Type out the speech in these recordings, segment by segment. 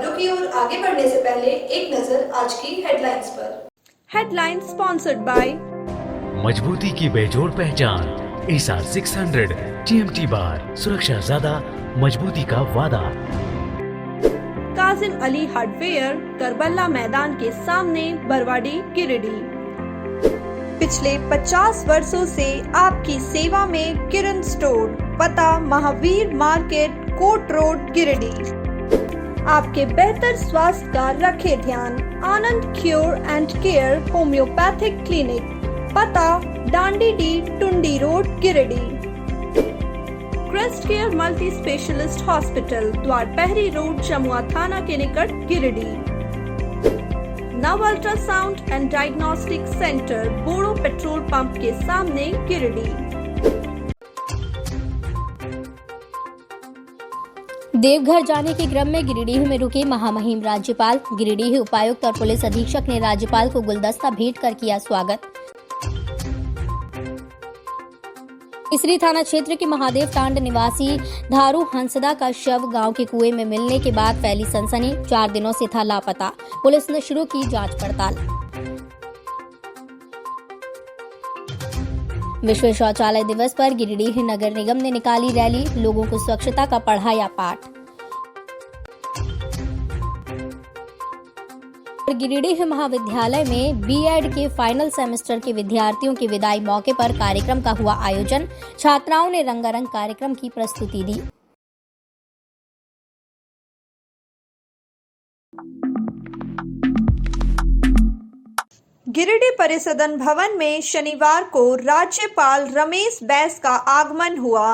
खबरों की ओर आगे बढ़ने से पहले एक नजर आज की हेडलाइंस पर। हेडलाइन स्पॉन्सर्ड बाय मजबूती की बेजोड़ पहचान ASR 600 TMT बार, सुरक्षा ज्यादा, मजबूती का वादा। काजिम अली हार्डवेयर, करबला मैदान के सामने, बरवाडी, गिरिडीह। पिछले 50 वर्षों से आपकी सेवा में किरण स्टोर, पता महावीर मार्केट, कोट रोड, गिरिडीह। आपके बेहतर स्वास्थ्य का रखे ध्यान। Anand cure and care homeopathic clinic, पता डांडी डी, Tundi road, Giridih. Crest care multi specialist hospital, Dwarpahari road, Jamua थाना के निकट, Giridih. Nav ultrasound and diagnostic centre, Boro petrol pump के सामने, गिरिडीह। देवघर जाने के क्रम में गिरिडीह में रुके महामहिम राज्यपाल। गिरिडीह उपायुक्त और पुलिस अधीक्षक ने राज्यपाल को गुलदस्ता भेंट कर किया स्वागत। तीसरी थाना क्षेत्र के महादेव टांड निवासी धारू हंसदा का शव गांव के कुएं में मिलने के बाद फैली सनसनी। 4 दिनों से था लापता। पुलिस ने शुरू की जांच पड़ताल। विश्व शौचालय दिवस पर गिरिडीह नगर निगम ने निकाली रैली, लोगों को स्वच्छता का पढ़ाया पाठ। गिरिडीह महाविद्यालय में B.Ed के फाइनल सेमेस्टर के विद्यार्थियों की विदाई मौके पर कार्यक्रम का हुआ आयोजन। छात्राओं ने रंगारंग कार्यक्रम की प्रस्तुति दी। गिरिडीह परिसदन भवन में शनिवार को राज्यपाल रमेश बैस का आगमन हुआ।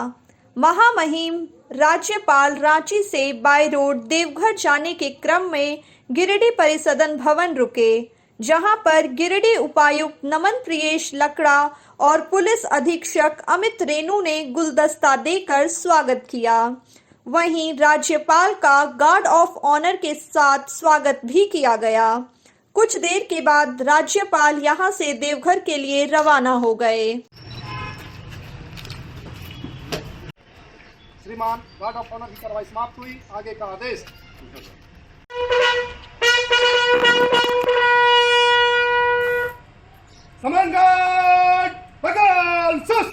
महामहिम राज्यपाल रांची से बाय रोड देवघर जाने के क्रम में गिरिडीह परिसदन भवन रुके, जहां पर गिरिडीह उपायुक्त नमन प्रियेश लकड़ा और पुलिस अधीक्षक अमित रेणु ने गुलदस्ता देकर स्वागत किया। वहीं राज्यपाल का गार्ड ऑफ ऑनर के साथ स्वागत भी किया गया। कुछ देर के बाद राज्यपाल यहां से देवघर के लिए रवाना हो गए। श्रीमान, गार्ड ऑफ ऑनर की कार्रवाई समाप्त हुई। आगे का आदेश। समान गार्ड, बगल सुस्त।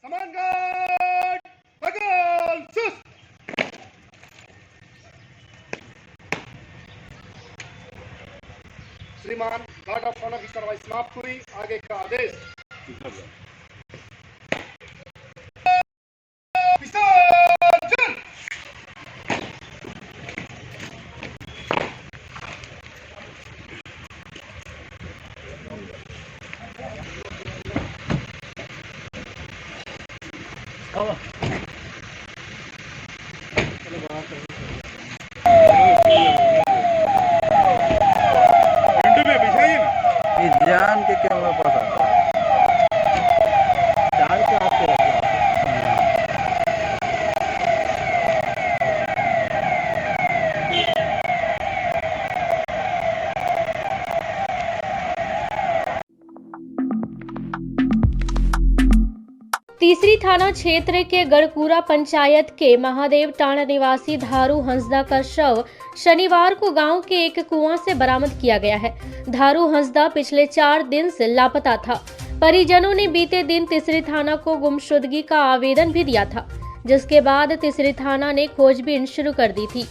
समान गार्ड, बगल सुस्त। श्रीमान, गार्ड ऑफ ऑनर की कार्रवाई समाप्त हुई। आगे का आदेश। विसर्जन। जान के क्या मेरे पास आता है, जान के आते रहते हैं। तीसरी थाना क्षेत्र के गढ़कुरा पंचायत के महादेव टांड निवासी धारू हंसदा का शव शनिवार को गांव के एक कुआं से बरामद किया गया है। धारू हंसदा पिछले 4 दिन से लापता था। परिजनों ने बीते दिन तीसरी थाना को गुमशुदगी का आवेदन भी दिया था, जिसके बाद तीसरी थाना ने खोजबीन शुरू कर दी थी।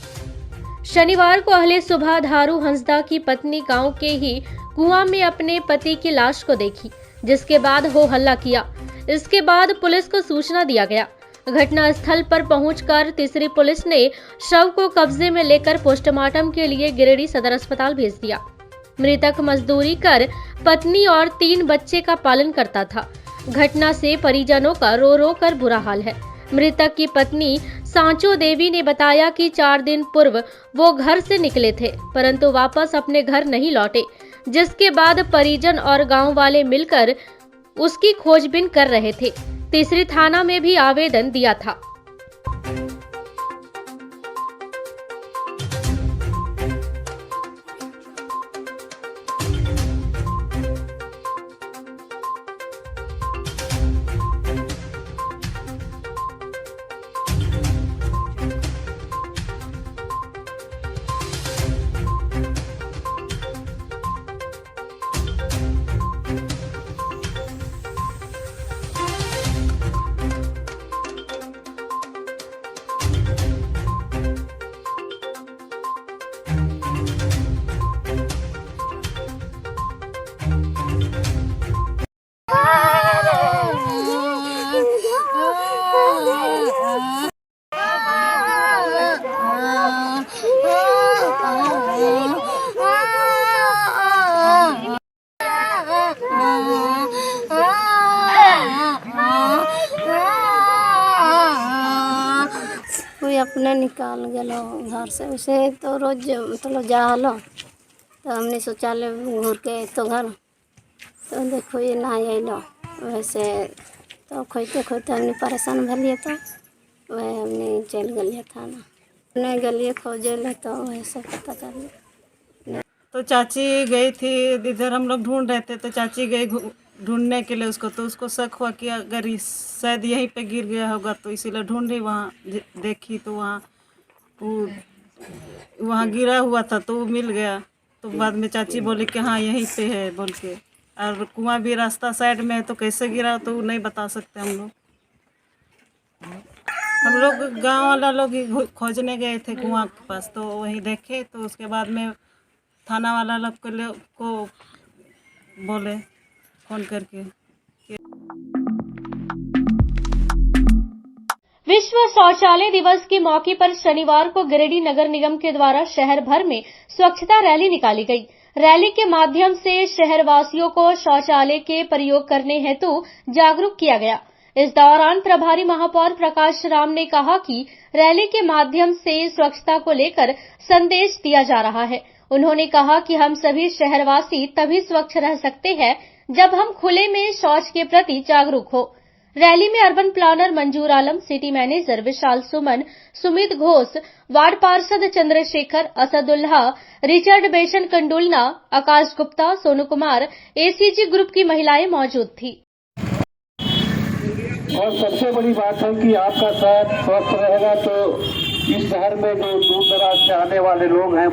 शनिवार को अहले सुबह धारू हंसदा की पत्नी गांव के ही कुआं में अपने पति की लाश को देखी, जिसके बाद हो हल्ला किया। इसके बाद पुलिस को सूचना दिया गया। घटना स्थल पर पहुंचकर तीसरी पुलिस ने शव को कब्जे में लेकर पोस्टमार्टम के लिए गिरिडीह सदर अस्पताल भेज दिया। मृतक मजदूरी कर पत्नी और 3 बच्चे का पालन करता था। घटना से परिजनों का रो रो कर बुरा हाल है। मृतक की पत्नी सांचो देवी ने बताया कि 4 दिन पूर्व वो घर से निकले थे, परंतु वापस अपने घर नहीं लौटे, जिसके बाद परिजन और गांव वाले मिलकर उसकी खोजबीन कर रहे थे। तीसरी थाना में भी आवेदन दिया था। अपने निकाल गलो घर से, उसे तो रोज मतलब जा हलो, तो हमने शौचालय घूर के तो घर तो देखो ये ना अलो, वैसे तो खोजते खोजते हमने परेशान भलिए, तो वह हमने चल गलिए थाना, नहीं गलिए खोजे तो वह सब पता चल। तो चाची गई थी इधर, हम लोग ढूंढ रहे थे, तो चाची गई ढूंढने के लिए उसको, तो उसको शक हुआ कि अगर शायद यहीं पे गिर गया होगा, तो इसीलिए ढूंढी, वहाँ देखी तो वहाँ गिरा हुआ था, तो वो मिल गया। तो बाद में चाची बोली कि हाँ यहीं पे है बोल के, और कुआं भी रास्ता साइड में है, तो कैसे गिरा तो वो नहीं बता सकते हम लोग गांव वाला लोग ही खोजने गए थे कुआं के पास, तो वहीं देखे, तो उसके बाद में थाना वाला लोग को बोले फोन करके। विश्व शौचालय दिवस के मौके पर शनिवार को गिरिडीह नगर निगम के द्वारा शहर भर में स्वच्छता रैली निकाली गई। रैली के माध्यम से शहरवासियों को शौचालय के प्रयोग करने हेतु जागरूक किया गया। इस दौरान प्रभारी महापौर प्रकाश राम ने कहा कि रैली के माध्यम से स्वच्छता को लेकर संदेश दिया जा रहा है। उन्होंने कहा कि हम सभी शहरवासी तभी स्वच्छ रह सकते हैं जब हम खुले में शौच के प्रति जागरूक हो। रैली में अर्बन प्लानर मंजूर आलम, सिटी मैनेजर विशाल सुमन, सुमित घोष, वार्ड पार्षद चंद्रशेखर, असदुल्लाह, रिचर्ड बेशन कंडुलना, आकाश गुप्ता, सोनू कुमार, एसीजी ग्रुप की महिलाएं मौजूद थी। और सबसे बड़ी बात है कि आपका शहर स्वस्थ रहेगा तो इस शहर में जो दूर दराज से आने वाले लोग हैं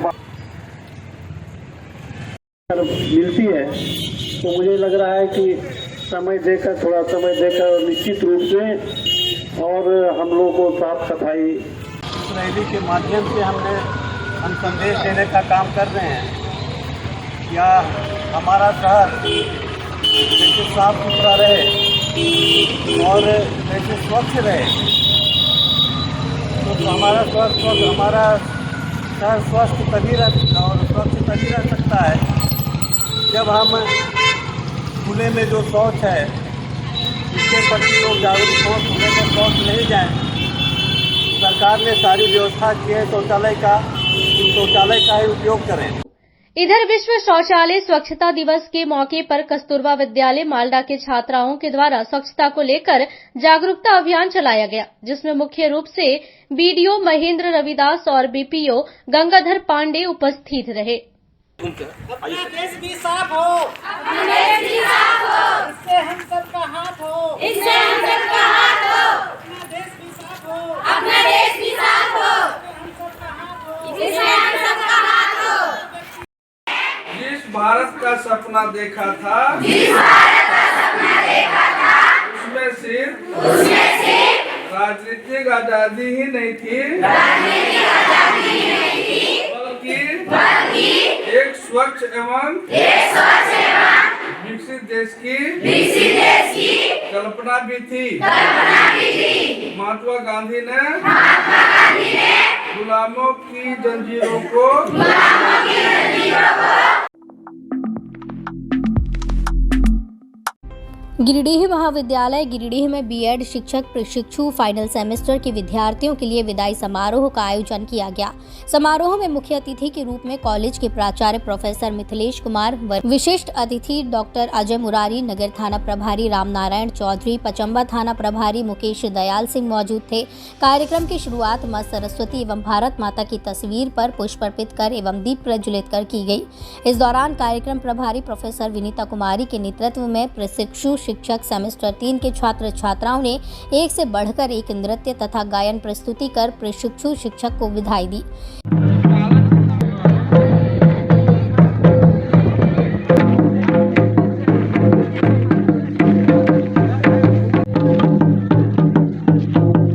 मिलती है, तो मुझे लग रहा है कि थोड़ा समय देकर निश्चित रूप से और हम लोग को साफ सफाई रैली के माध्यम से हम संदेश देने का काम कर रहे हैं। या हमारा शहर जैसे साफ सुथरा रहे और जैसे स्वच्छ रहे, तो हमारा शहर स्वस्थ तभी और स्वच्छ तभी रह सकता है जब हम खुले में जो शौच है इसके प्रति लोग जागरूक हो, खुले में शौच नहीं जाए। सरकार ने सारी व्यवस्था की है शौचालय का ही उपयोग करें। इधर विश्व शौचालय स्वच्छता दिवस के मौके पर कस्तूरबा विद्यालय मालडा के छात्राओं के द्वारा स्वच्छता को लेकर जागरूकता अभियान चलाया गया, जिसमें मुख्य रूप से बीडीओ महेंद्र रविदास और बीपीओ गंगाधर पांडे उपस्थित रहे। अपना देश भी साफ हो, अपना देश भी साफ हो, इससे हम सबका हाथ हो, इससे हम सबका हाथ हो, अपना देश भी साफ हो, अपना देश भी साफ हो, हम सबका हाथ हो, इससे हम सबका हाथ हो। जिस भारत का सपना देखा था, उसमें सिर्फ राजनीतिक आजादी ही नहीं थी, बल्कि एक स्वच्छ एवं विकसित देश की कल्पना भी थी। महात्मा गांधी ने गुलामों की जंजीरों को गिरिडीह महाविद्यालय गिरिडीह में बीएड शिक्षक प्रशिक्षु फाइनल सेमेस्टर के विद्यार्थियों के लिए विदाई समारोह का आयोजन किया गया। समारोह में मुख्य अतिथि के रूप में कॉलेज के प्राचार्य प्रोफेसर मिथिलेश कुमार, विशिष्ट अतिथि डॉक्टर अजय मुरारी, नगर थाना प्रभारी रामनारायण चौधरी, पचम्बा थाना प्रभारी मुकेश दयाल सिंह मौजूद थे। कार्यक्रम की शुरुआत मां सरस्वती एवं भारत माता की तस्वीर पर पुष्प अर्पित कर एवं दीप प्रज्वलित कर की गई। इस दौरान कार्यक्रम प्रभारी प्रोफेसर विनीता कुमारी के नेतृत्व में प्रशिक्षु शिक्षक सेमेस्टर 3 के छात्र छात्राओं ने एक से बढ़कर एक नृत्य तथा गायन प्रस्तुति कर प्रशिक्षु शिक्षक को विदाई दी।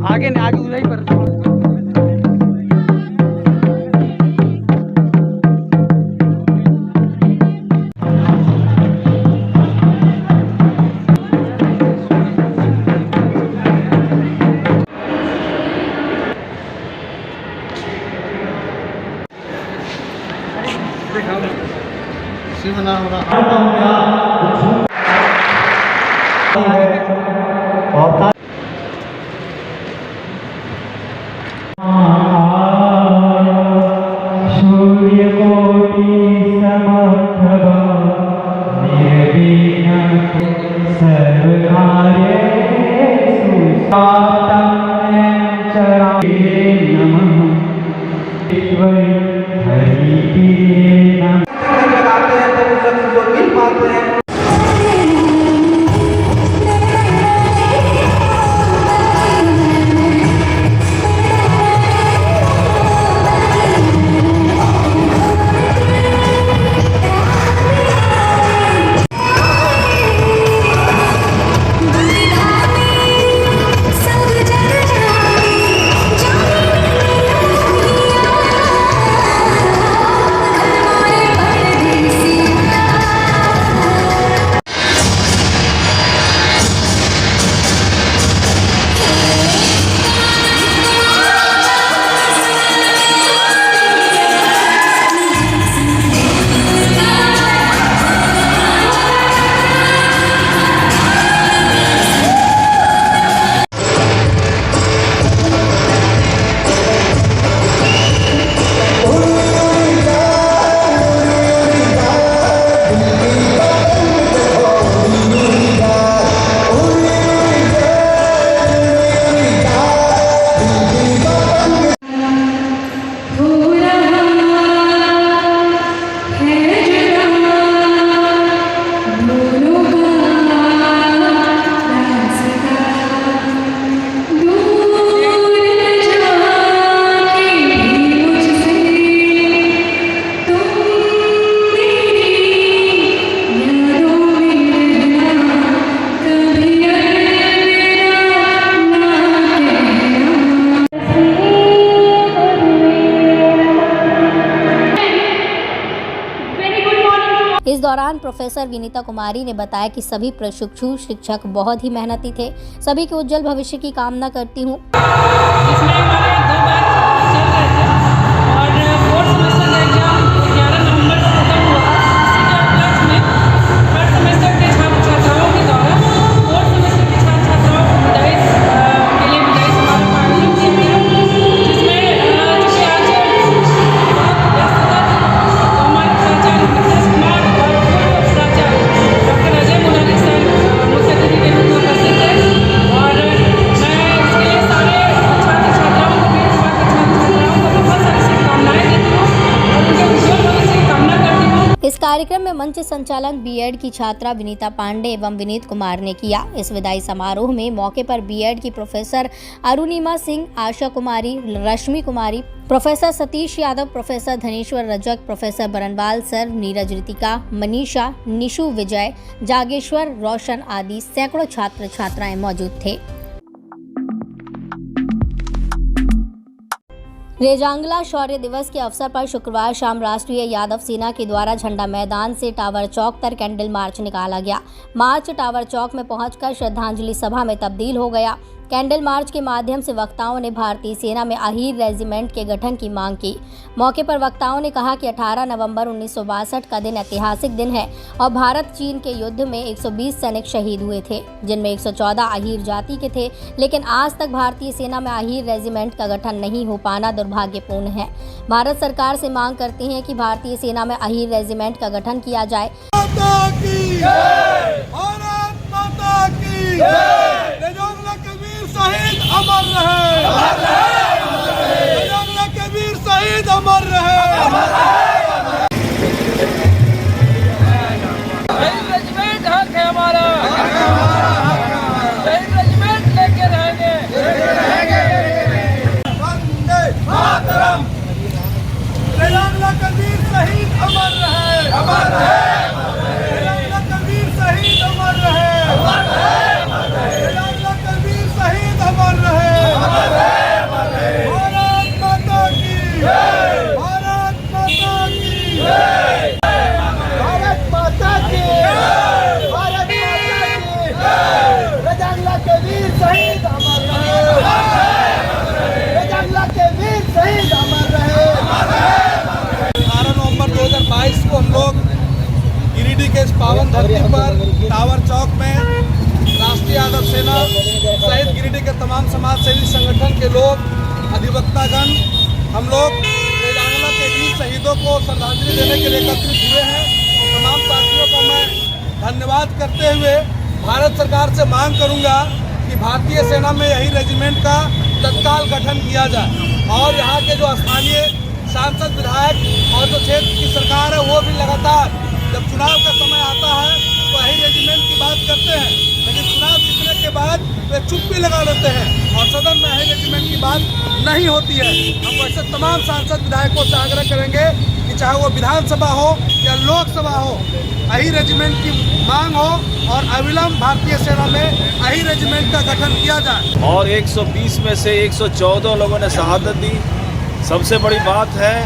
आगे उधर पर इस दौरान प्रोफेसर विनीता कुमारी ने बताया कि सभी प्रशिक्षु शिक्षक बहुत ही मेहनती थे। सभी के उज्जवल भविष्य की कामना करती हूँ। इसमें हमारे 2 बैच चल रहे थे और 4th सेमेस्टर का एग्जाम 11 नवंबर को खत्म हुआ। इसी के उपलक्ष्य में 3rd सेमेस्टर के छात्र छात्राओं के द्वारा 4th सेमेस्टर के छात्र छात्राओं को विदाई के लिए विदाई समारोह का आयोजन किया गया, जिसमें चूँकि आज बहुत व्यस्तता थी तो हमारे प्राचार्य नितेश कुमार और पूर्व प्राचार्य डॉक्टर अजय मुरारी सर मुख्य अतिथि के रूप में उपस्थित थे और मैं इसके लिए सारे छात्र छात्राओं को भी बहुत सारी शुभकामनाएं देती हूँ और उनके उज्जवल भविष्य की कामना करती हूँ। इस कार्यक्रम में मंच संचालन बीएड की छात्रा विनीता पांडे एवं विनीत कुमार ने किया। इस विदाई समारोह में मौके पर बीएड की professor Arunima Singh, Asha Kumari, Rashmi Kumari, professor Satish Yadav, professor Dhaneshwar Rajak, professor Barnwal sir, Neeraj Ritika, Manisha, Nishu Vijay, Jageshwar, Roshan आदि सैकड़ों छात्र छात्राएं मौजूद थे। रेजांगला शौर्य दिवस के अवसर पर शुक्रवार शाम राष्ट्रीय यादव सेना के द्वारा झंडा मैदान से टावर चौक तक कैंडल मार्च निकाला गया। मार्च टावर चौक में पहुंचकर श्रद्धांजलि सभा में तब्दील हो गया। कैंडल मार्च के माध्यम से वक्ताओं ने भारतीय सेना में अहीर रेजिमेंट के गठन की मांग की। मौके पर वक्ताओं ने कहा कि 18 नवंबर 1962 का दिन ऐतिहासिक दिन है और भारत चीन के युद्ध में 120 सैनिक शहीद हुए थे, जिनमें 114 अहीर जाति के थे। लेकिन आज तक भारतीय सेना में अहीर रेजिमेंट का गठन नहीं हो पाना दुर्भाग्यपूर्ण है। भारत सरकार से मांग करते हैं कि भारतीय सेना में अहीर रेजिमेंट का गठन किया जाए। शहीद अमर रहे, रेजांगला के वीर शहीद अमर रहे। शहीद रेजिमेंट हक है हमारा, शहीद रेजिमेंट लेके रहेंगे। वंदे मातरम। रेजांगला के वीर शहीद अमर रहे, अमर रहे। रेजांगला के वीर शहीद अमर रहे, अमर रहे। अमर रहे, भारत माता की जय, भारत माता की जय, भारत माता की जय, भारत माता की जय। रेजांगला के वीर शहीद अमर रहे, रेजांगला के वीर शहीद अमर रहे। 18 नवंबर 2022 को हम लोग गिरिडीह के इस पावन धरती पर टावर चौक में राष्ट्रीय यादव सेना सहित गिरिडीह के तमाम समाज सेवी संगठन के लोग, अधिवक्तागण, हम लोग रेजांगला के वीर शहीदों को श्रद्धांजलि देने के लिए एकत्रित हुए हैं। तमाम साथियों को मैं धन्यवाद करते हुए भारत सरकार से मांग करूंगा कि भारतीय सेना में यही रेजिमेंट का तत्काल गठन किया जाए और यहाँ के जो स्थानीय सांसद विधायक और जो क्षेत्र की सरकार है वो भी लगातार जब चुनाव का समय आता है तो यही रेजिमेंट की बात करते हैं, लेकिन चुनाव जीतने के बाद वे चुप्पी लगा लेते हैं और सदन में यही रेजिमेंट की बात नहीं होती है। हम वैसे तमाम सांसद विधायकों से आग्रह करेंगे कि चाहे वो विधानसभा हो या लोकसभा हो, यही रेजिमेंट की मांग हो और अविलंब भारतीय सेना में यही रेजिमेंट का गठन किया जाए। और 120 में से 114 लोगों ने शहादत दी। सबसे बड़ी बात है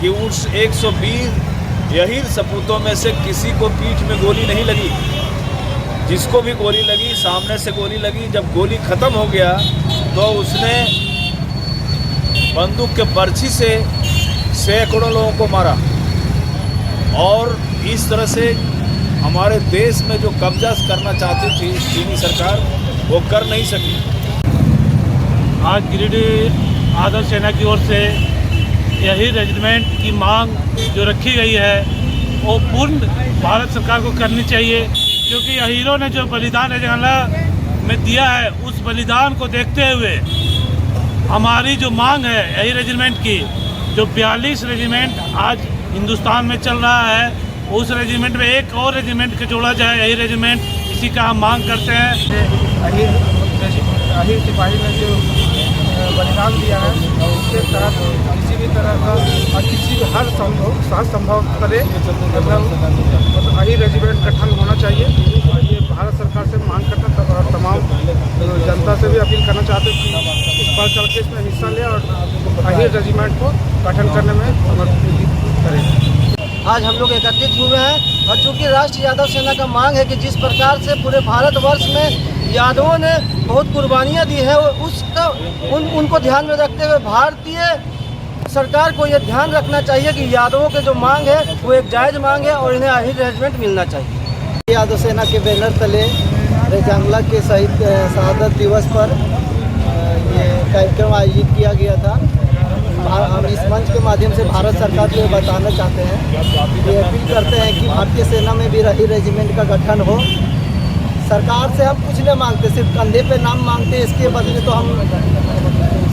कि उस 120 यही सपूतों में से किसी को पीठ में गोली नहीं लगी। जिसको भी गोली लगी सामने से गोली लगी। जब गोली ख़त्म हो गया तो उसने बंदूक के बर्छी से सैकड़ों लोगों को मारा और इस तरह से हमारे देश में जो कब्जा करना चाहती थी चीनी सरकार वो कर नहीं सकी। आज गिरिडीह आदर्श सेना की ओर से यही रेजिमेंट की मांग जो रखी गई है वो पूर्ण भारत सरकार को करनी चाहिए, क्योंकि हीरो ने जो बलिदान रजंगला में दिया है उस बलिदान को देखते हुए हमारी जो मांग है यही रेजिमेंट की, जो 42 रेजिमेंट आज हिंदुस्तान में चल रहा है उस रेजिमेंट में एक और रेजिमेंट के जोड़ा जाए। यही रेजिमेंट इसी का हम मांग करते हैं। अहिर सिपाही ने जो बलिदान दिया है उसके तहत किसी भी तरह का और किसी भी हर संभव करे मतलब अहिर रेजिमेंट गठन होना चाहिए। ये भारत सरकार से मांग करता है और तमाम जनता से भी अपील करना चाहते हैं कि इस बढ़ चढ़ के इसमें हिस्सा ले और अहिर रेजिमेंट को गठन करने में मदद करें। आज हम लोग एकत्रित हुए हैं और चूँकि राष्ट्रीय यादव सेना का मांग है कि जिस प्रकार से पूरे भारतवर्ष में यादवों ने बहुत कुर्बानियाँ दी है उसका उनको ध्यान में रखते हुए भारतीय सरकार को ये ध्यान रखना चाहिए कि यादवों के जो मांग है वो एक जायज़ मांग है और इन्हें अहिर रेजिमेंट मिलना चाहिए। यादव सेना के बैनर तले रेजांगला के शहादत दिवस पर ये कार्यक्रम आयोजित किया गया था। हम इस मंच के माध्यम से भारत सरकार को बताना चाहते हैं, ये अपील करते हैं कि भारतीय सेना में भी यही रेजिमेंट का गठन हो। सरकार से हम कुछ नहीं मांगते, सिर्फ कंधे पे नाम मांगते, इसके बदले तो हम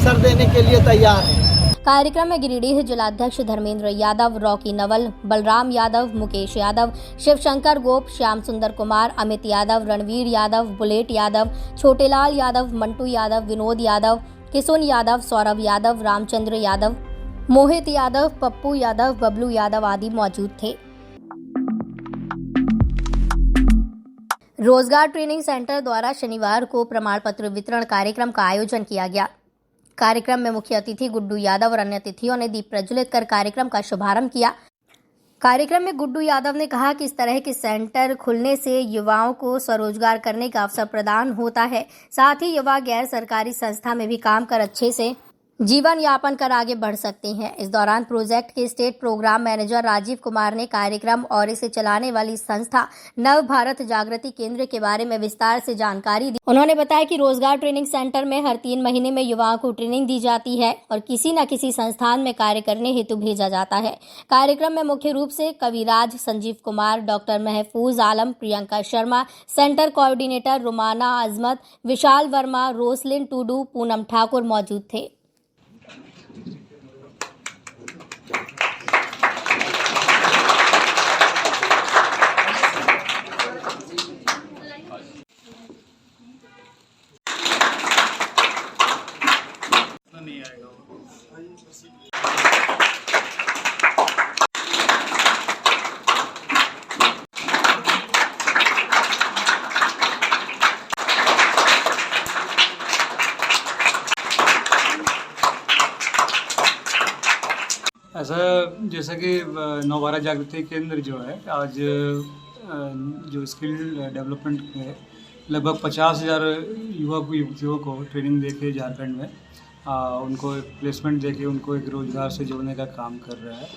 सर देने के लिए तैयार हैं। कार्यक्रम में गिरिडीह जिलाध्यक्ष धर्मेंद्र यादव, रॉकी नवल, बलराम यादव, मुकेश यादव, शिवशंकर गोप, श्याम सुंदर कुमार, अमित यादव, रणवीर यादव, बुलेट यादव, छोटेलाल यादव, मंटू यादव, विनोद यादव, किशुन यादव, सौरभ यादव, रामचंद्र यादव, मोहित यादव, पप्पू यादव, बबलू यादव आदि मौजूद थे। रोजगार ट्रेनिंग सेंटर द्वारा शनिवार को प्रमाण पत्र वितरण कार्यक्रम का आयोजन किया गया। कार्यक्रम में मुख्य अतिथि गुड्डू यादव और अन्य अतिथियों ने दीप प्रज्वलित कर कार्यक्रम का शुभारंभ किया। कार्यक्रम में गुड्डू यादव ने कहा कि इस तरह के सेंटर खुलने से युवाओं को स्वरोजगार करने का अवसर प्रदान होता है, साथ ही युवा गैर सरकारी संस्था में भी काम कर अच्छे से जीवन यापन कर आगे बढ़ सकते हैं। इस दौरान प्रोजेक्ट के state programme manager Rajeev Kumar ने कार्यक्रम और इसे चलाने वाली संस्था नव भारत जागृति केंद्र के बारे में विस्तार से जानकारी दी। उन्होंने बताया कि रोजगार ट्रेनिंग सेंटर में हर 3 महीने में युवाओं को ट्रेनिंग दी जाती है और किसी न किसी संस्थान में कार्य करने हेतु भेजा जाता है। कार्यक्रम में मुख्य रूप से कविराज, संजीव कुमार, डॉक्टर महफूज आलम, प्रियंका शर्मा, सेंटर कोऑर्डिनेटर रुमाना अजमत, विशाल वर्मा, रोसलिन टूडू, पूनम ठाकुर मौजूद थे। ऐसा जैसा कि नव भारत जागृति केंद्र जो है आज जो स्किल डेवलपमेंट में लगभग 50,000 युवक युवतियों को ट्रेनिंग देके झारखंड में उनको प्लेसमेंट देके उनको एक रोज़गार से जोड़ने का काम कर रहा है।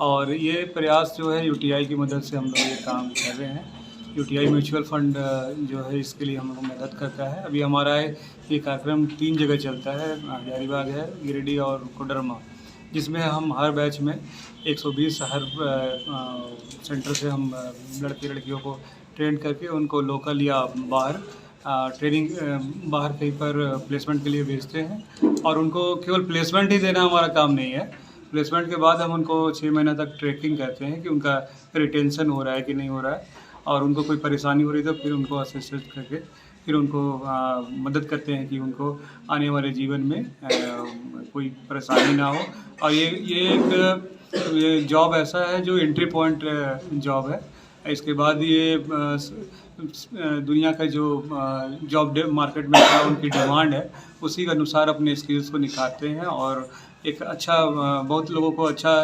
और ये प्रयास जो है यूटीआई की मदद से हम लोग ये काम कर रहे हैं। यूटीआई म्यूचुअल फंड जो है इसके लिए हम लोग मदद करता है। अभी हमारा ये कार्यक्रम 3 जगह चलता है, हजारीबाग है, गिरिडीह और कोडरमा, जिसमें हम हर बैच में 120 हर सेंटर से हम लड़के लड़कियों को ट्रेन करके उनको लोकल या बाहर ट्रेनिंग बाहर कहीं पर प्लेसमेंट के लिए भेजते हैं। और उनको केवल प्लेसमेंट ही देना हमारा काम नहीं है, प्लेसमेंट के बाद हम उनको 6 महीने तक ट्रैकिंग करते हैं कि उनका रिटेंशन हो रहा है कि नहीं हो रहा है, और उनको कोई परेशानी हो रही है तो फिर उनको असिस्ट करके फिर उनको मदद करते हैं कि उनको आने वाले जीवन में कोई परेशानी ना हो। और ये जॉब ऐसा है जो एंट्री पॉइंट जॉब है। इसके बाद ये दुनिया का जो जॉब मार्केट में क्या उनकी डिमांड है उसी के अनुसार अपने स्किल्स को निखारते हैं। और एक अच्छा बहुत लोगों को अच्छा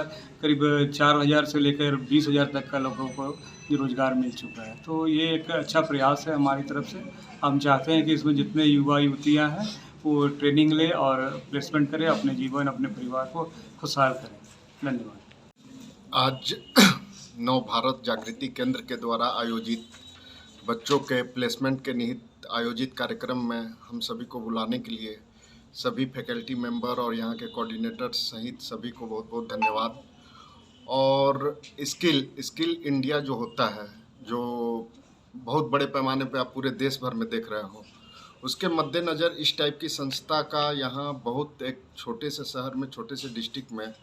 करीब 4,000 से लेकर 20,000 तक का लोगों को रोज़गार मिल चुका है। तो ये एक अच्छा प्रयास है हमारी तरफ से। हम चाहते हैं कि इसमें जितने युवा युवतियाँ हैं वो ट्रेनिंग ले और प्लेसमेंट करें, अपने जीवन अपने परिवार को खुशहाल करें। धन्यवाद। आज नव भारत जागृति केंद्र के द्वारा आयोजित बच्चों के प्लेसमेंट के निहित आयोजित कार्यक्रम में हम सभी को बुलाने के लिए सभी फैकल्टी मेंबर और यहाँ के कोऑर्डिनेटर सहित सभी को बहुत बहुत धन्यवाद। और स्किल इंडिया जो होता है, जो बहुत बड़े पैमाने पे आप पूरे देश भर में देख रहे हो, उसके मद्देनज़र इस टाइप की संस्था का यहाँ बहुत एक छोटे से शहर में छोटे से डिस्ट्रिक्ट में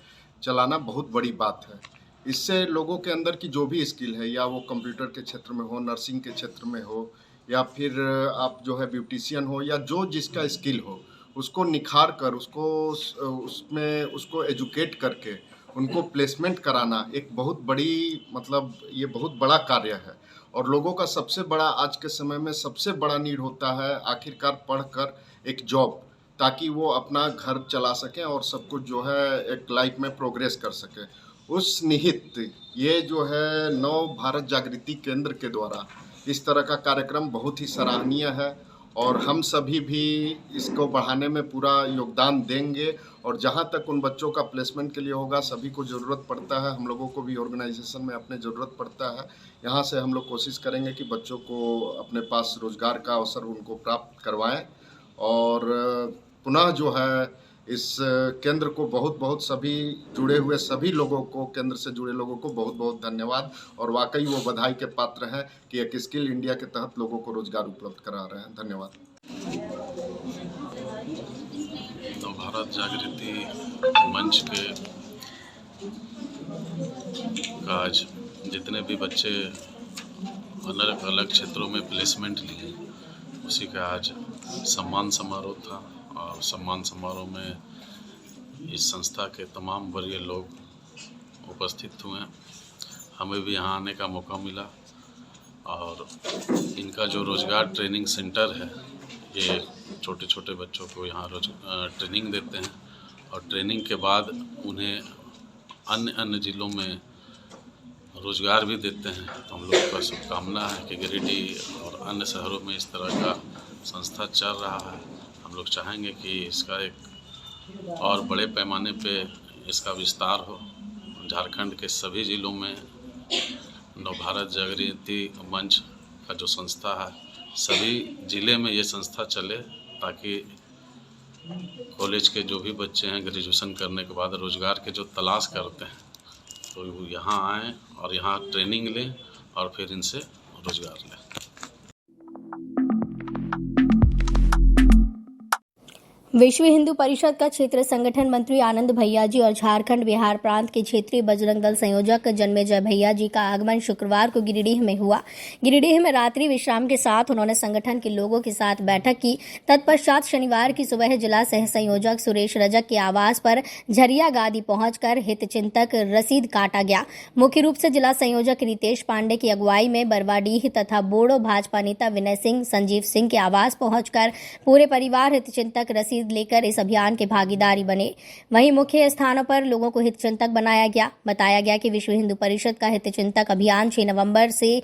चलाना बहुत बड़ी बात है। इससे लोगों के अंदर की जो भी स्किल है, या वो कंप्यूटर के क्षेत्र में हो, नर्सिंग के क्षेत्र में हो, या फिर आप जो है ब्यूटिशियन हो, या जो जिसका स्किल हो उसको निखार कर उसको एजुकेट करके उनको प्लेसमेंट कराना एक बहुत बड़ी ये बहुत बड़ा कार्य है। और लोगों का सबसे बड़ा आज के समय में सबसे बड़ा नीड होता है आखिरकार पढ़कर एक जॉब, ताकि वो अपना घर चला सकें और सब कुछ जो है एक लाइफ में प्रोग्रेस कर सके। उस निहित ये जो है नव भारत जागृति केंद्र के द्वारा इस तरह का कार्यक्रम बहुत ही सराहनीय है, और हम सभी भी इसको बढ़ाने में पूरा योगदान देंगे। और जहाँ तक उन बच्चों का प्लेसमेंट के लिए होगा, सभी को ज़रूरत पड़ता है, हम लोगों को भी ऑर्गेनाइजेशन में अपने ज़रूरत पड़ता है। यहाँ से हम लोग कोशिश करेंगे कि बच्चों को अपने पास रोज़गार का अवसर उनको प्राप्त करवाएं। और पुनः जो है इस केंद्र को बहुत बहुत सभी जुड़े हुए सभी लोगों को, केंद्र से जुड़े लोगों को बहुत बहुत धन्यवाद। और वाकई वो बधाई के पात्र हैं कि एक स्किल इंडिया के तहत लोगों को रोजगार उपलब्ध करा रहे हैं। धन्यवाद। नव भारत जागृति मंच के आज जितने भी बच्चे अलग अलग क्षेत्रों में प्लेसमेंट लिए, उसी का आज सम्मान समारोह था। और सम्मान समारोह में इस संस्था के तमाम वरीय लोग उपस्थित हुए। हमें भी यहाँ आने का मौका मिला। और इनका जो रोज़गार ट्रेनिंग सेंटर है, ये छोटे छोटे बच्चों को यहाँ ट्रेनिंग देते हैं, और ट्रेनिंग के बाद उन्हें अन्य ज़िलों में रोज़गार भी देते हैं। तो हम लोग का शुभकामना है कि गिरिडीह और अन्य शहरों में इस तरह का संस्था चल रहा है। हम लोग चाहेंगे कि इसका एक और बड़े पैमाने पे इसका विस्तार हो। झारखंड के सभी ज़िलों में नव भारत जागृति मंच का जो संस्था है, सभी ज़िले में ये संस्था चले, ताकि कॉलेज के जो भी बच्चे हैं ग्रेजुएशन करने के बाद रोज़गार के जो तलाश करते हैं, तो वो यहाँ आएँ और यहाँ ट्रेनिंग लें और फिर इनसे रोज़गार लें। विश्व हिंदू परिषद का क्षेत्रीय संगठन मंत्री आनंद भैया जी और झारखंड बिहार प्रांत के क्षेत्रीय बजरंग दल संयोजक जन्मेजय भैया जी का आगमन शुक्रवार को गिरिडीह में हुआ। गिरिडीह में रात्रि विश्राम के साथ उन्होंने संगठन के लोगों के साथ बैठक की। तत्पश्चात शनिवार की सुबह जिला सह संयोजक सुरेश रजक के आवास पर झरिया गादी पहुंचकर हितचिंतक रसीद काटा गया। मुख्य रूप से जिला संयोजक रितेश पांडे की अगुवाई में बरवाडीह तथा बोडो भाजपा नेता विनय सिंह, संजीव सिंह के आवास पहुंचकर पूरे परिवार हितचिंतक रसीद लेकर इस अभियान के भागीदारी बने। वहीं मुख्य स्थानों पर लोगों को हितचिंतक बनाया गया। बताया गया कि विश्व हिंदू परिषद का हितचिंतक अभियान 6 नवंबर से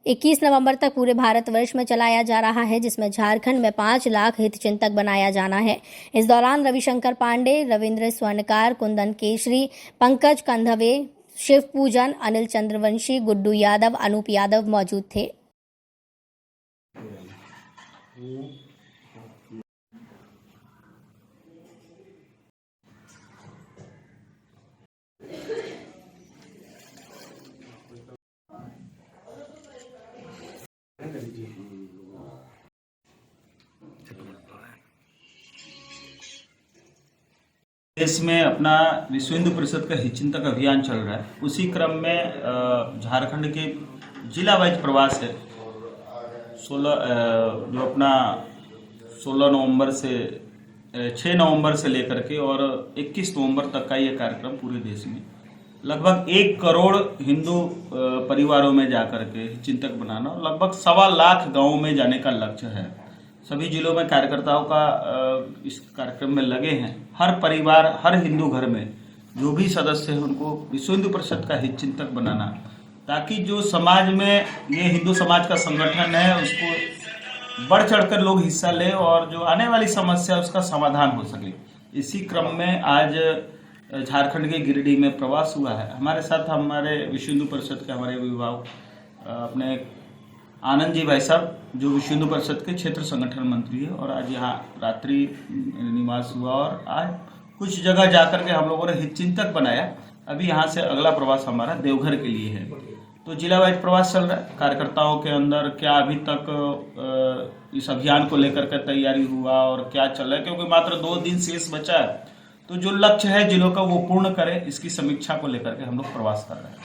21 नवंबर तक पूरे भारतवर्ष में चलाया जा रहा है, जिसमें झारखंड में 5 लाख हितचिंतक बनाया जाना है। इस दौरान रविशंकर पांडे, रविंद्र स्वर्णकार, कुंदन केशरी, पंकज कंधवे, शिव पूजन, अनिल चंद्रवंशी, गुड्डू यादव, अनूप यादव मौजूद थे। देश में अपना विश्व हिंदू परिषद का हितचिंतक अभियान चल रहा है। उसी क्रम में झारखंड के जिला वाइज प्रवास है। 16 नवंबर से 6 नवंबर से लेकर के और 21 नवंबर तक का ये कार्यक्रम पूरे देश में लगभग 1 करोड़ हिंदू परिवारों में जाकर के चिंतक बनाना, लगभग 1.25 लाख गाँवों में जाने का लक्ष्य है। सभी जिलों में कार्यकर्ताओं का इस कार्यक्रम में लगे हैं। हर परिवार, हर हिंदू घर में जो भी सदस्य हैं उनको विश्व हिंदू परिषद का हितचिंतक बनाना, ताकि जो समाज में ये हिंदू समाज का संगठन है उसको बढ़ चढ़कर लोग हिस्सा लें और जो आने वाली समस्या उसका समाधान हो सके। इसी क्रम में आज झारखंड के गिरिडीह में प्रवास हुआ है। हमारे साथ हमारे विश्व हिंदू परिषद के हमारे अभिभावक अपने आनंद जी भाई साहब, जो विश्व हिंदू परिषद के क्षेत्र संगठन मंत्री है, और आज यहाँ रात्रि निवास हुआ और आज कुछ जगह जाकर के हम लोगों ने हितचिंतक बनाया। अभी यहाँ से अगला प्रवास हमारा देवघर के लिए है। तो जिला वाइज प्रवास चल रहा है। कार्यकर्ताओं के अंदर क्या अभी तक इस अभियान को लेकर के तैयारी हुआ और क्या चल रहा है, क्योंकि मात्र 2 दिन शेष बचा है, तो जो लक्ष्य है जिलों का वो पूर्ण करें, इसकी समीक्षा को लेकर के हम लोग प्रवास कर रहे हैं।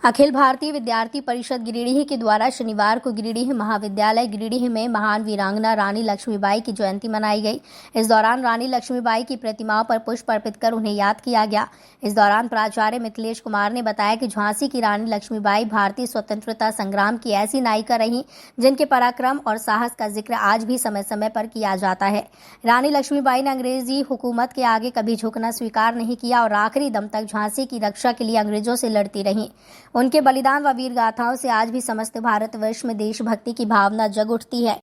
अखिल भारतीय विद्यार्थी परिषद गिरिडीह के द्वारा शनिवार को गिरिडीह महाविद्यालय गिरिडीह में महान वीरांगना रानी लक्ष्मीबाई की जयंती मनाई गई। इस दौरान रानी लक्ष्मीबाई की प्रतिमाओं पर पुष्प अर्पित कर उन्हें याद किया गया। इस दौरान प्राचार्य मिथिलेश कुमार ने बताया कि झांसी की रानी लक्ष्मीबाई भारतीय स्वतंत्रता संग्राम की ऐसी नायिका रहीं जिनके पराक्रम और साहस का जिक्र आज भी समय समय पर किया जाता है। रानी लक्ष्मीबाई ने अंग्रेजी हुकूमत के आगे कभी झुकना स्वीकार नहीं किया और आखिरी दम तक झांसी की रक्षा के लिए अंग्रेजों से लड़ती रहीं। उनके बलिदान व वीर गाथाओं से आज भी समस्त भारतवर्ष में देशभक्ति की भावना जग उठती है।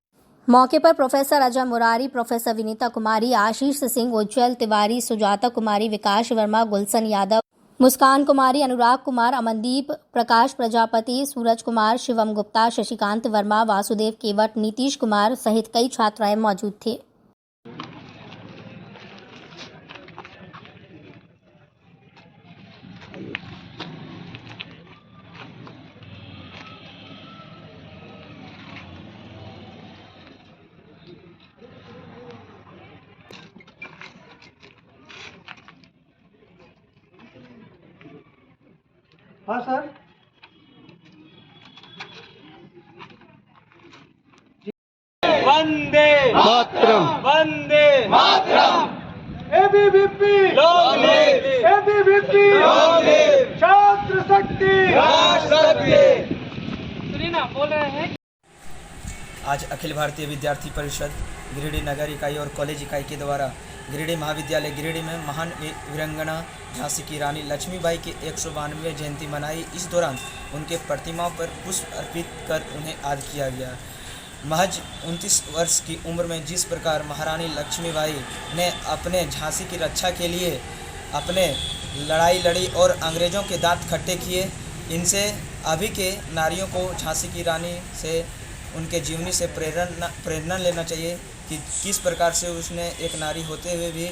मौके पर प्रोफेसर अजय मुरारी, प्रोफेसर विनीता कुमारी, आशीष सिंह, उज्जवल तिवारी, सुजाता कुमारी, विकास वर्मा, गुलशन यादव, मुस्कान कुमारी, अनुराग कुमार, अमनदीप, प्रकाश प्रजापति, सूरज कुमार, शिवम गुप्ता, शशिकांत वर्मा, वासुदेव केवट, नीतीश कुमार सहित कई छात्राएं मौजूद थे। हाँ सर, वंदे मातरम, वंदे मातरम, ABVP long live, ABVP long live, छात्र शक्ति, राष्ट्र शक्ति। सुनीना बोल रहे हैं। आज अखिल भारतीय विद्यार्थी परिषद गिरिडीह नगर इकाई और कॉलेज इकाई के द्वारा गिरिडीह महाविद्यालय गिरिडीह में महान वीरांगना झांसी की रानी लक्ष्मीबाई की 192वीं जयंती मनाई। इस दौरान उनके प्रतिमाओं पर पुष्प अर्पित कर उन्हें याद किया गया। महज 29 वर्ष की उम्र में जिस प्रकार महारानी लक्ष्मीबाई ने अपने झांसी की रक्षा के लिए अपने लड़ाई लड़ी और अंग्रेज़ों के दांत खट्टे किए, इनसे अभी के नारियों को झांसी की रानी से उनके जीवनी से प्रेरणा लेना चाहिए कि किस प्रकार से उसने एक नारी होते हुए भी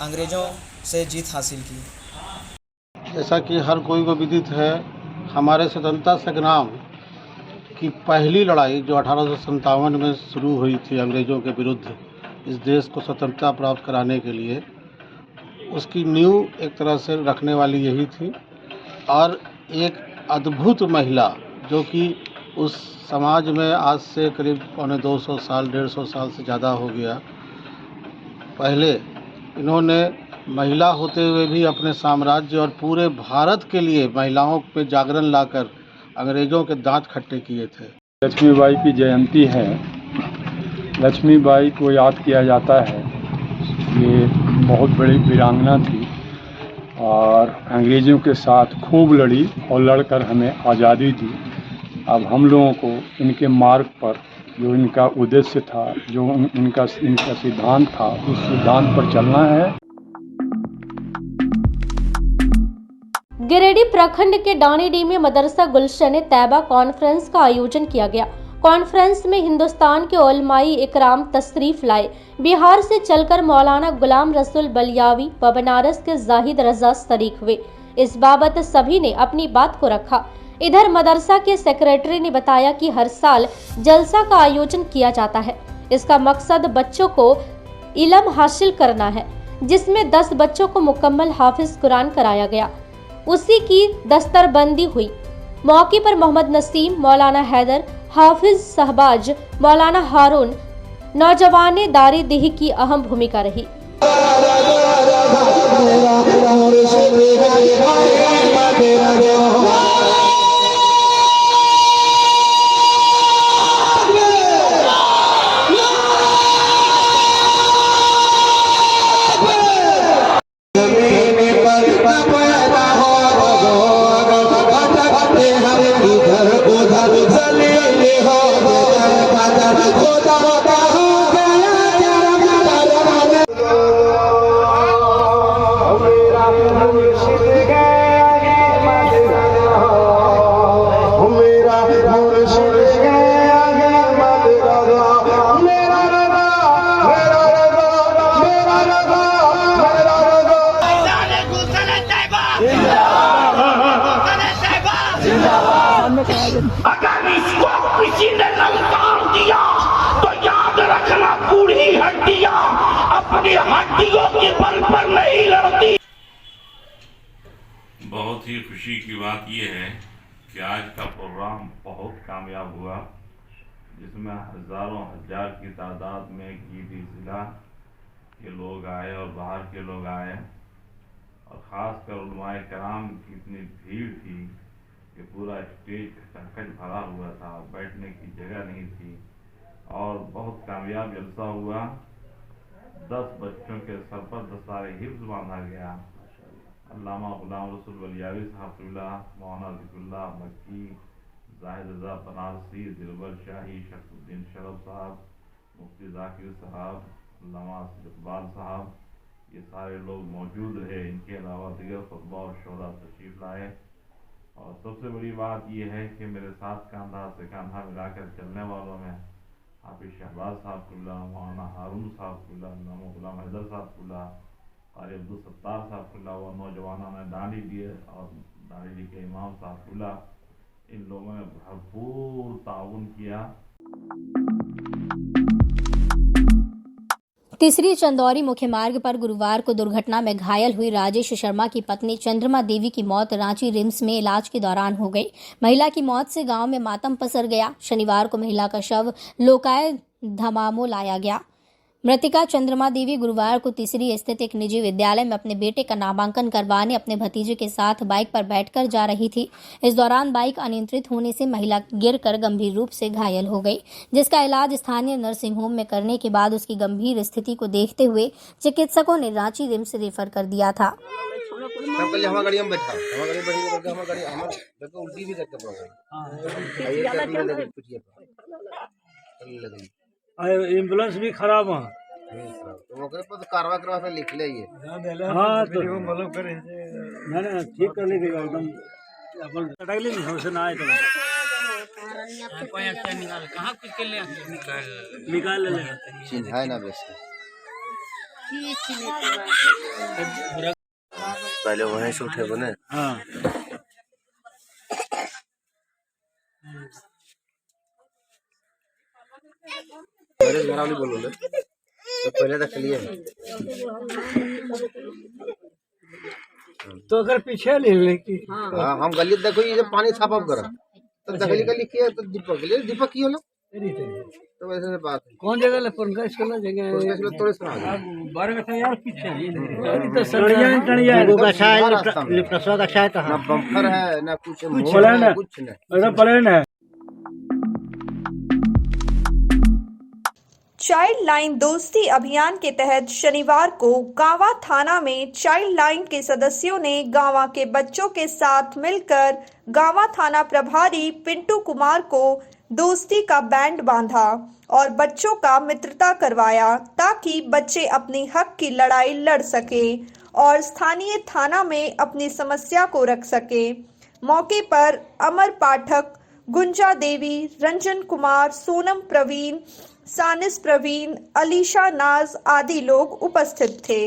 अंग्रेज़ों से जीत हासिल की। जैसा कि हर कोई को विदित है, हमारे स्वतंत्रता संग्राम की पहली लड़ाई जो 1857 में शुरू हुई थी अंग्रेज़ों के विरुद्ध इस देश को स्वतंत्रता प्राप्त कराने के लिए, उसकी नींव एक तरह से रखने वाली यही थी। और एक अद्भुत महिला जो कि उस समाज में आज से करीब 250 साल 150 साल से ज़्यादा हो गया, पहले इन्होंने महिला होते हुए भी अपने साम्राज्य और पूरे भारत के लिए महिलाओं पे जागरण लाकर अंग्रेज़ों के दांत खट्टे किए थे। लक्ष्मीबाई की जयंती है। लक्ष्मीबाई को याद किया जाता है। ये बहुत बड़ी वीरांगना थी और अंग्रेज़ों के साथ खूब लड़ी और लड़कर हमें आज़ादी दी। अब हम लोगों को इनके मार्ग पर जो इनका उद्देश्य था, जो इनका सिद्धांत था, उस सिद्धांत पर चलना है। गिरिडीह प्रखंड के डानीडीह में मदरसा गुलशन तैयबा कॉन्फ्रेंस का आयोजन किया गया। कॉन्फ्रेंस में हिंदुस्तान के उलमाई इकराम तशरीफ लाए। बिहार से चलकर मौलाना गुलाम रसूल बलियावी व बनारस के जाहिद रजा शरीक हुए। इस बाबत सभी ने अपनी बात को रखा। इधर मदरसा के सेक्रेटरी ने बताया कि हर साल जलसा का आयोजन किया जाता है। इसका मकसद बच्चों को इल्म हासिल करना है, जिसमें 10 बच्चों को मुकम्मल हाफिज कुरान कराया गया। उसी की दस्तरबंदी हुई। मौके पर मोहम्मद नसीम, मौलाना हैदर, हाफिज सहबाज, मौलाना हारून, नौजवान दारी देही की अहम भूमिका रही। अगर इसको किसी ने ललकार दिया तो याद रखना, बूढ़ी हड्डियां अपनी हड्डियों के बल पर नहीं लड़ती। बहुत ही खुशी की बात यह है कि आज का प्रोग्राम बहुत कामयाब हुआ, जिसमें हजारों हजार की तादाद में गिरी जिला के लोग आए और बाहर के लोग आए, और ख़ासकर उलमाए कराम की इतनी भीड़ थी कि पूरा स्टेज खचाखच भरा हुआ था, बैठने की जगह नहीं थी, और बहुत कामयाब जलसा हुआ। 10 बच्चों के सर पर दस्तारे हिफ्ज़ बांधा गया। अल्लामा गुलाम रसूल वलियावी साहब, मौलाना ज़िक्रुल्लाह मक्की, जाहिद रज़ा बनारसी, दिलबर शाही, शख्सुद्दीन शरफ साहब, मुफ्ती ज़ाकिर साहब, अल्लामा इकबाल साहब, ये सारे लोग मौजूद रहे। इनके अलावा दीगर खुतबा और शोरा तशरीफ़ लाए। और सबसे बड़ी बात यह है कि मेरे साथ कंधा से कंधा मिलाकर चलने वालों में हाफिज शहबाज साहब कुल्ला, मौलाना हारून साहब कुल्ला, अल्लामा गुलाम हैदर साहब कुल्ला, कारी अब्दुल सत्तार साहब कुल्ला, व नौजवानों ने दाढ़ी लिए और दाढ़ी के इमाम साहब कुल्ला, इन लोगों ने भरपूर ताउन किया। तीसरी चंदौरी मुख्य मार्ग पर गुरुवार को दुर्घटना में घायल हुई राजेश शर्मा की पत्नी चंद्रमा देवी की मौत रांची रिम्स में इलाज के दौरान हो गई। महिला की मौत से गांव में मातम पसर गया। शनिवार को महिला का शव लोकाय धमामो लाया गया। मृतिका चंद्रमा देवी गुरुवार को तीसरी स्थित एक निजी विद्यालय में अपने बेटे का नामांकन करवाने अपने भतीजे के साथ बाइक पर बैठकर जा रही थी। इस दौरान बाइक अनियंत्रित होने से महिला गिरकर गंभीर रूप से घायल हो गई, जिसका इलाज स्थानीय नर्सिंग होम में करने के बाद उसकी गंभीर स्थिति को देखते हुए चिकित्सकों ने रांची रिम्स रेफर कर दिया था। एम्बुलेंस भी खराब है, तो कारवा करवा से लिख ले ये। हाँ तो मतलब करे ना ठीक करने के एकदम अपन टकले नहीं हमसे ना आए तो कहाँ कुछ कर ले निकाल ले चिन्ह है ना वैसे। पहले वहीं से उठे बने। हाँ बोलो ले तो पहले तक लिए तो अगर पीछे ले लेकी। हाँ हम गली देखो ये जब पानी साफ कर तो दखली गली किया तो दीपक की होला तो वैसे बात है। कौन जगह ले पंकज वाला जगह थोड़े सुना 12 का यार पीछे तो सड़िया का शायद प्रसवा का शायद ना बम्पर है ना कुछ नहीं प्लेन है। चाइल्ड लाइन दोस्ती अभियान के तहत शनिवार को गांवा थाना में चाइल्ड लाइन के सदस्यों ने गांवा के बच्चों के साथ मिलकर गांवा थाना प्रभारी पिंटू कुमार को दोस्ती का बैंड बांधा और बच्चों का मित्रता करवाया, ताकि बच्चे अपनी हक की लड़ाई लड़ सकें और स्थानीय थाना में अपनी समस्या को रख सकें। मौके पर अमर पाठक, गुंजा देवी, रंजन कुमार, सोनम प्रवीण, सानिस प्रवीण, अलीशा नाज आदि लोग उपस्थित थे।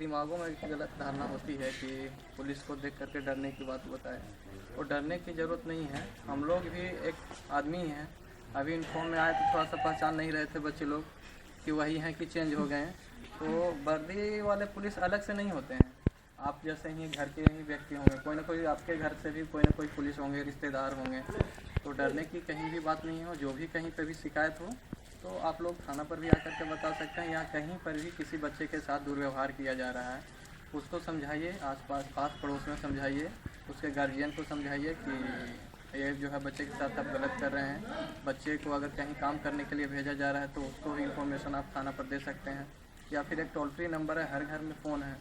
दिमागों में एक गलत धारणा होती है कि पुलिस को देख करके डरने की बात होता है, और डरने की ज़रूरत नहीं है। हम लोग भी एक आदमी हैं। अभी यूनिफॉर्म में आए तो थोड़ा सा पहचान नहीं रहे थे बच्चे लोग कि वही हैं कि चेंज हो गए हैं। तो वर्दी वाले पुलिस अलग से नहीं होते हैं, आप जैसे ही घर के ही व्यक्ति होंगे, कोई ना कोई आपके घर से भी कोई ना कोई पुलिस होंगे, रिश्तेदार होंगे। तो डरने की कहीं भी बात नहीं हो। जो भी कहीं पे भी शिकायत हो तो आप लोग थाना पर भी आकर के बता सकते हैं, या कहीं पर भी किसी बच्चे के साथ दुर्व्यवहार किया जा रहा है उसको समझाइए, आसपास पास पड़ोस में समझाइए, उसके गार्जियन को समझाइए कि ये जो है बच्चे के साथ आप गलत कर रहे हैं। बच्चे को अगर कहीं काम करने के लिए भेजा जा रहा है तो उसको भी इंफॉर्मेशन आप थाना पर दे सकते हैं, या फिर एक टोल फ्री नंबर है, हर घर में फ़ोन है,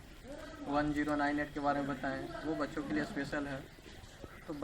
1098 के बारे में बताएं, वो बच्चों के लिए स्पेशल है। तो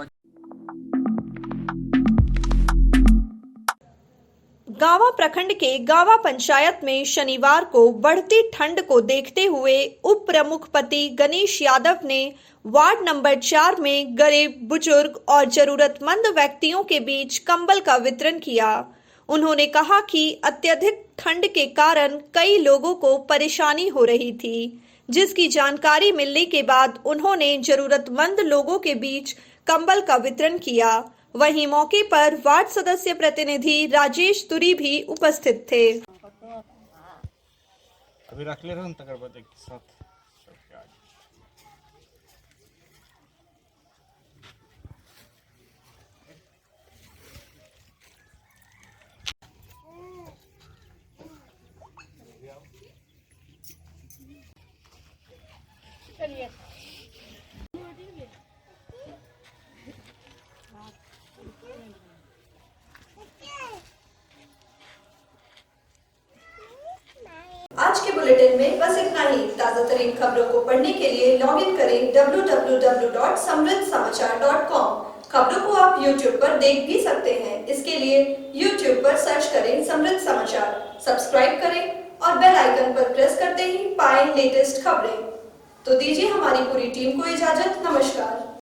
गावा प्रखंड के गावा पंचायत में शनिवार को बढ़ती ठंड को देखते हुए उप प्रमुख पति गणेश यादव ने वार्ड नंबर 4 में गरीब, बुजुर्ग और जरूरतमंद व्यक्तियों के बीच कंबल का वितरण किया। उन्होंने कहा कि अत्यधिक ठंड के कारण कई लोगों को परेशानी हो रही थी, जिसकी जानकारी मिलने के बाद उन्होंने जरूरतमंद लोगों के बीच कंबल का वितरण किया। वहीं मौके पर वार्ड सदस्य प्रतिनिधि राजेश तुरी भी उपस्थित थे। अभी रख ले रहे तक साथ आज के बुलेटिन में बस इतना ही। ताजा तरीन खबरों को पढ़ने के लिए लॉग इन करें www.samriddhsamachar.com। खबरों को आप YouTube पर देख भी सकते हैं। इसके लिए YouTube पर सर्च करें समृद्ध समाचार, सब्सक्राइब करें और बेल आइकन पर प्रेस करते ही पाएं लेटेस्ट खबरें। तो दीजिए हमारी पूरी टीम को इजाजत। नमस्कार।